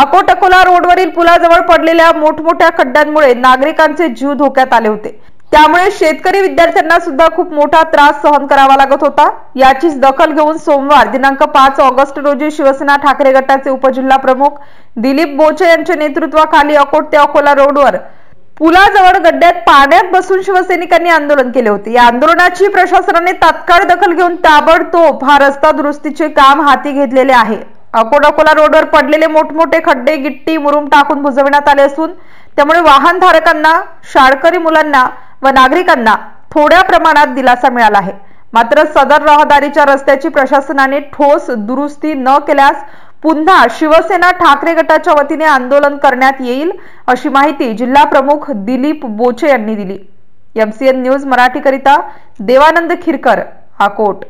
अकोट अकोला रोडवरील पुलाजवळ पडलेल्या मोठमोठ्या खड्ड्यांमुळे नागरिकांचे जीव धोक्यात आले होते। त्यामुळे शेतकरी विद्यार्थ्यांना सुद्धा खूप मोठा त्रास सहन करावा लागत होता। याचीच दखल घेऊन सोमवार दिनांक 5 ऑगस्ट रोजी शिवसेना ठाकरे गटाचे उपजिल्हा प्रमुख दिलीप बोचे यांच्या नेतृत्वाखाली अकोट ते अकोला रोडवर पुलाजवळ गड्ड्यात पाण्यात बसून शिवसैनिकांनी आंदोलन केले होते। या आंदोलनाची प्रशासनाने तात्काळ दखल घेऊन ताबडतोब हा रस्ता दुरुस्तीचे काम हाती घेतलेले आहे। अकोट अकोला रोडवर पडलेले मोठमोठे खड्डे गिट्टी मुरुम टाकून बुजवण्यात आले असून त्यामुळे वाहनधारकांना, शाळकरी मुलांना व नागरिकांना थोड्या प्रमाणात दिलासा मिळाला आहे। मात्र सदर रहदारीच्या रस्त्याची प्रशासनाने ठोस दुरुस्ती न केल्यास पुन्हा शिवसेना ठाकरे गटाच्या वतीने आंदोलन करण्यात येईल, अशी माहिती जिल्हा प्रमुख दिलीप बोचे यांनी दिली। MCN न्यूज मराठी करिता देवानंद खिरकर, अकोट।